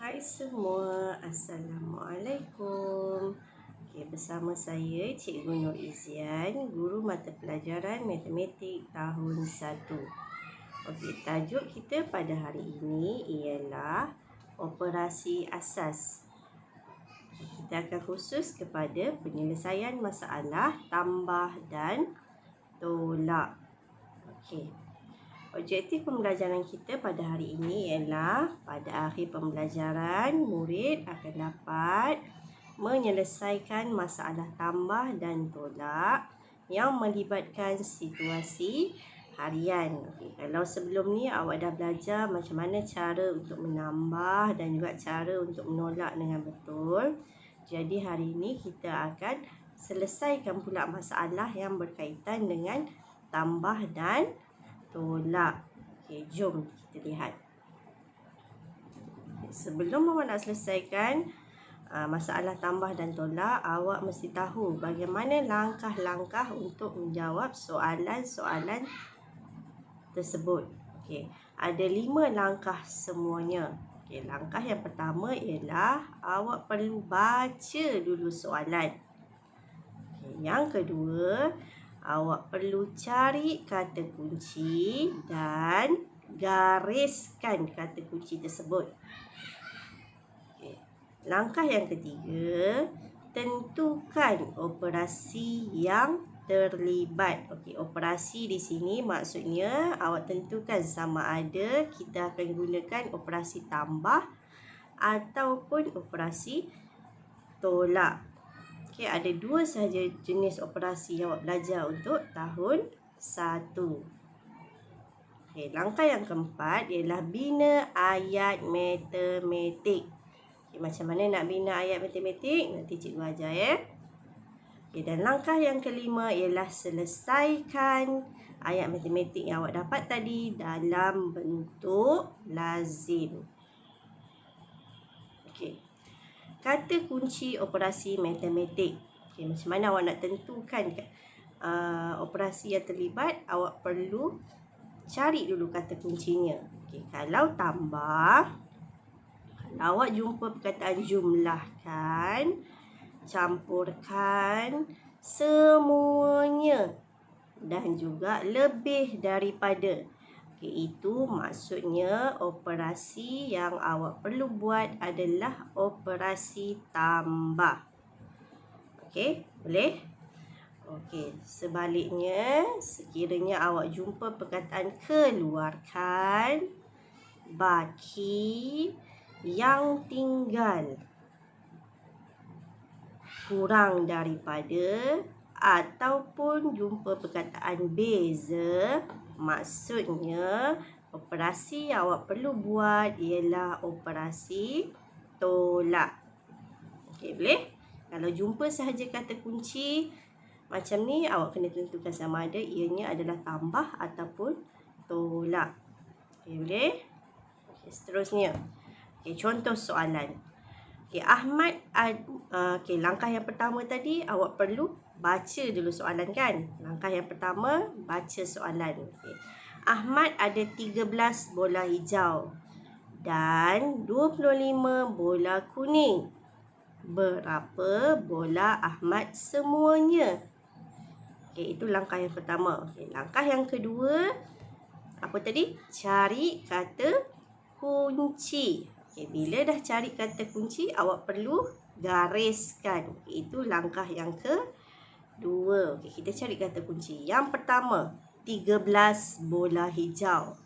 Hai semua, Assalamualaikum. Bersama saya Cikgu Nur Izian, Guru Mata Pelajaran Matematik tahun 1. Tajuk kita pada hari ini ialah operasi asas. Kita akan khusus kepada penyelesaian masalah tambah dan tolak. Objektif pembelajaran kita pada hari ini ialah pada akhir pembelajaran, murid akan dapat menyelesaikan masalah tambah dan tolak yang melibatkan situasi harian. Kalau sebelum ni awak dah belajar macam mana cara untuk menambah dan juga cara untuk menolak dengan betul. Jadi hari ini kita akan selesaikan pula masalah yang berkaitan dengan tambah dan tolak. Jom kita lihat. Sebelum awak nak selesaikan masalah tambah dan tolak, awak mesti tahu bagaimana langkah-langkah untuk menjawab soalan-soalan tersebut. Ada 5 langkah semuanya. Langkah yang pertama ialah awak perlu baca dulu soalan. Yang kedua, awak perlu cari kata kunci dan gariskan kata kunci tersebut. Langkah yang ketiga, tentukan operasi yang terlibat. Operasi di sini maksudnya awak tentukan sama ada kita akan gunakan operasi tambah ataupun operasi tolak. Ada 2 sahaja jenis operasi yang awak belajar untuk tahun 1. Langkah yang keempat ialah bina ayat matematik. Macam mana nak bina ayat matematik? Nanti cikgu ajar dan langkah yang kelima ialah selesaikan ayat matematik yang awak dapat tadi dalam bentuk lazim. Kata kunci operasi matematik. Macam mana awak nak tentukan operasi yang terlibat? Awak perlu cari dulu kata kuncinya. Kalau tambah, kalau awak jumpa perkataan jumlahkan, campurkan, semuanya dan juga lebih daripada. Itu maksudnya operasi yang awak perlu buat adalah operasi tambah. Boleh? Sebaliknya, sekiranya awak jumpa perkataan keluarkan, baki, yang tinggal, kurang daripada, ataupun jumpa perkataan beza, maksudnya operasi yang awak perlu buat ialah operasi tolak. Boleh? Kalau jumpa sahaja kata kunci macam ni, awak kena tentukan sama ada ianya adalah tambah ataupun tolak. Boleh? Seterusnya. Contoh soalan. Ahmad langkah yang pertama tadi awak perlu baca dulu soalan kan? Langkah yang pertama, baca soalan. Ahmad ada 13 bola hijau dan 25 bola kuning. Berapa bola Ahmad semuanya? Itu langkah yang pertama. Langkah yang kedua, apa tadi? Cari kata kunci. Bila dah cari kata kunci, awak perlu gariskan. Itu langkah yang kedua. Kita cari kata kunci. Yang pertama, 13 bola hijau.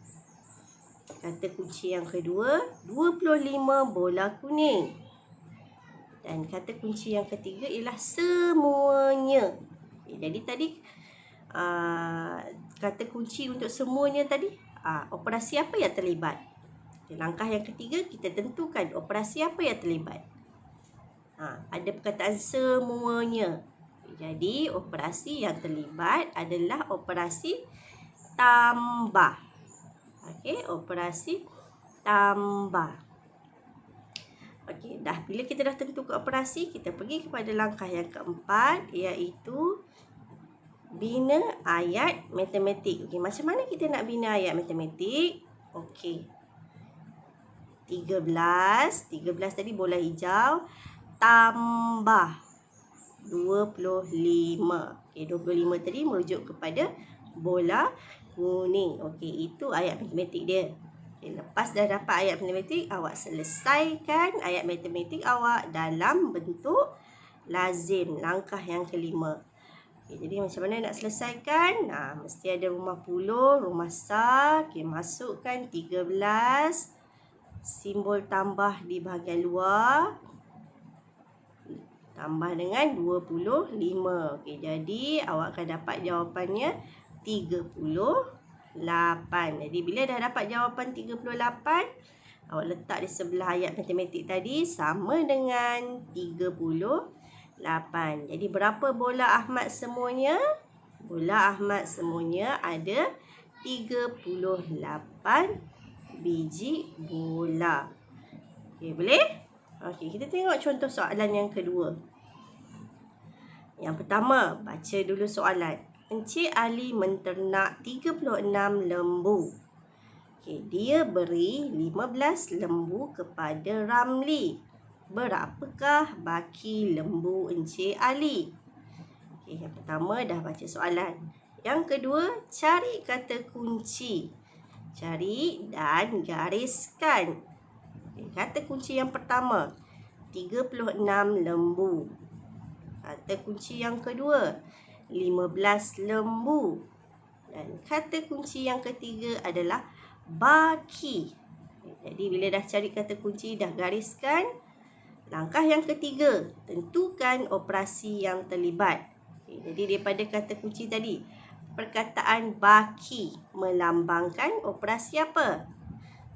Kata kunci yang kedua, 25 bola kuning. Dan kata kunci yang ketiga ialah semuanya. Jadi tadi kata kunci untuk semuanya tadi, operasi apa yang terlibat? Langkah yang ketiga, kita tentukan operasi apa yang terlibat. Ada perkataan semuanya. Jadi operasi yang terlibat adalah operasi tambah. Operasi tambah. Dah bila kita dah tentukan operasi, kita pergi kepada langkah yang keempat, iaitu bina ayat matematik. Macam mana kita nak bina ayat matematik? 13 tadi bola hijau tambah 25. Okey, 25 tadi merujuk kepada bola kuning. Okey, itu ayat matematik dia. Okay, lepas dah dapat ayat matematik, awak selesaikan ayat matematik awak dalam bentuk lazim. Langkah yang kelima. Okay, jadi macam mana nak selesaikan? Mesti ada rumah puluh, rumah sar. Okay, masukkan 13. Simbol tambah di bahagian luar. Tambah dengan 25. Okay, jadi awak akan dapat jawapannya 38. Jadi bila dah dapat jawapan 38, awak letak di sebelah ayat matematik tadi sama dengan 38. Jadi berapa bola Ahmad semuanya? Bola Ahmad semuanya ada 38 biji bola. Okey, boleh? Okey, kita tengok contoh soalan yang kedua. Yang pertama, baca dulu soalan. Encik Ali menternak 36 lembu. Okey, dia beri 15 lembu kepada Ramli. Berapakah baki lembu Encik Ali? Okey, yang pertama dah baca soalan. Yang kedua, cari kata kunci. Cari dan gariskan. Okey, kata kunci yang pertama, 36 lembu. Kata kunci yang kedua, 15 lembu. Dan kata kunci yang ketiga adalah baki. Jadi bila dah cari kata kunci, dah gariskan. Langkah yang ketiga, tentukan operasi yang terlibat. Jadi daripada kata kunci tadi, perkataan baki melambangkan operasi apa?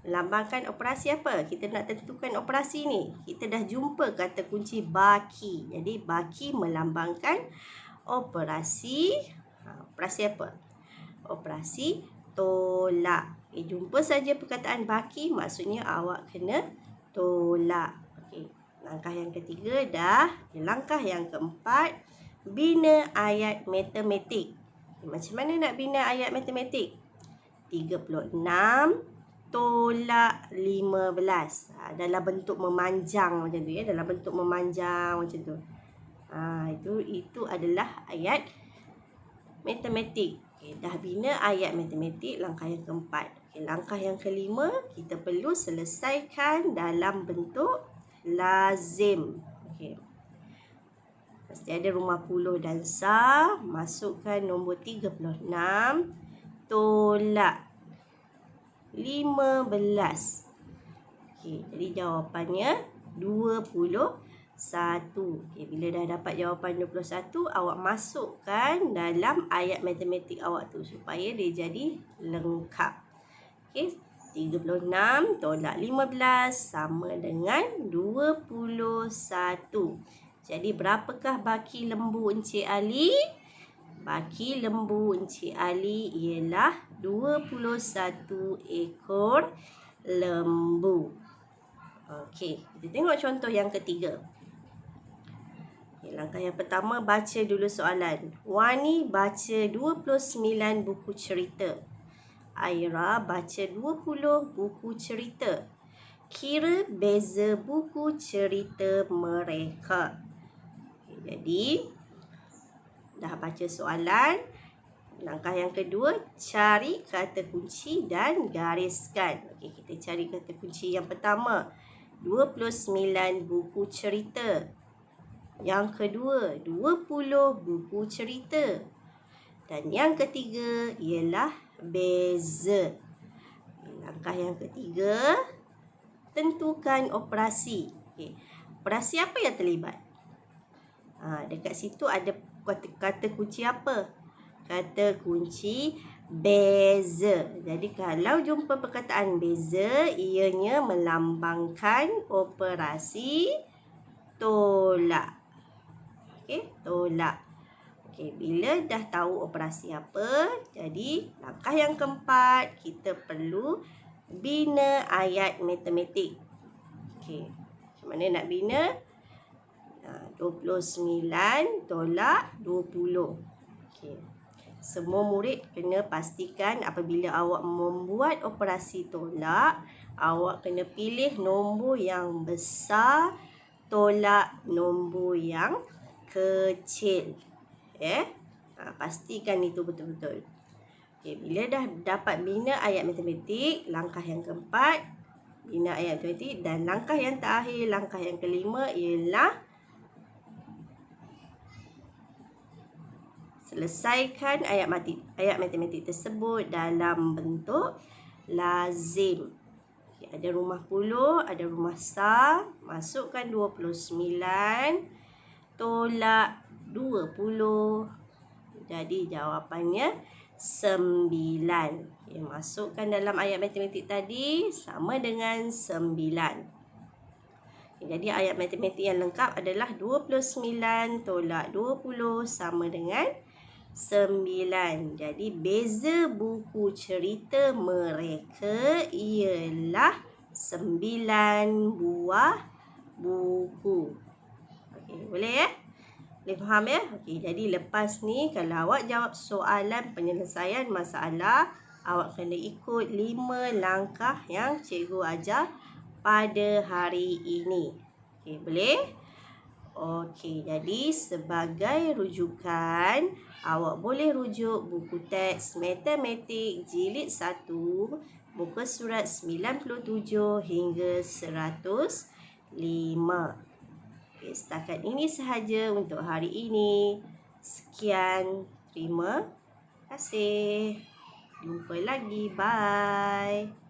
Melambangkan operasi apa? Kita nak tentukan operasi ni. Kita dah jumpa kata kunci baki. Jadi baki melambangkan operasi. Operasi apa? Operasi tolak. Jumpa saja perkataan baki, maksudnya awak kena tolak. Okey, langkah yang ketiga dah. Langkah yang keempat, bina ayat matematik. Macam mana nak bina ayat matematik? 36 tolak 15. Dalam bentuk memanjang macam tu ya, dalam bentuk memanjang macam tu. Itu adalah ayat matematik. Okay, dah bina ayat matematik, langkah yang keempat. Okay, langkah yang kelima, kita perlu selesaikan dalam bentuk lazim. Okay. Mesti ada rumah puluh dan sar. Masukkan nombor 36. Tolak 15. Okey, jadi jawapannya 21. Okey, bila dah dapat jawapan 21, awak masukkan dalam ayat matematik awak tu supaya dia jadi lengkap. Okey, 36 tolak 15 sama dengan 21. Jadi berapakah baki lembu Encik Ali? Baki lembu Encik Ali ialah 21 ekor lembu. Okey, kita tengok contoh yang ketiga. Okay, langkah yang pertama, baca dulu soalan. Wani baca 29 buku cerita. Aira baca 20 buku cerita. Kira beza buku cerita mereka. Jadi, dah baca soalan. Langkah yang kedua, cari kata kunci dan gariskan. Okey, kita cari kata kunci yang pertama, 29 buku cerita. Yang kedua, 20 buku cerita. Dan yang ketiga ialah beza. Langkah yang ketiga, tentukan operasi. Okey, operasi apa yang terlibat? Dekat situ ada kata kunci apa? Kata kunci beza. Jadi kalau jumpa perkataan beza, ianya melambangkan operasi tolak. Okey, tolak. Okey, bila dah tahu operasi apa, jadi langkah yang keempat, kita perlu bina ayat matematik. Okey, macam mana nak bina? 29 tolak 20. Okey. Semua murid kena pastikan apabila awak membuat operasi tolak, awak kena pilih nombor yang besar tolak nombor yang kecil. Pastikan itu betul-betul. Bila dah dapat bina ayat matematik, langkah yang keempat, bina ayat matematik, dan langkah yang terakhir, langkah yang kelima ialah selesaikan ayat matematik tersebut dalam bentuk lazim. Ada rumah puluh, ada rumah star, masukkan 29, tolak 20. Jadi jawapannya 9. Masukkan dalam ayat matematik tadi sama dengan 9. Jadi ayat matematik yang lengkap adalah 29 tolak 20 sama dengan 9. Jadi beza buku cerita mereka ialah 9 buah buku. Okey, boleh ya? Boleh faham ya? Okey, jadi lepas ni kalau awak jawab soalan penyelesaian masalah, awak kena ikut 5 langkah yang cikgu ajar pada hari ini. Okey, boleh? Okey, jadi sebagai rujukan, awak boleh rujuk buku teks matematik jilid 1, muka surat 97 hingga 105. Okay, setakat ini sahaja untuk hari ini. Sekian. Terima kasih. Jumpa lagi. Bye.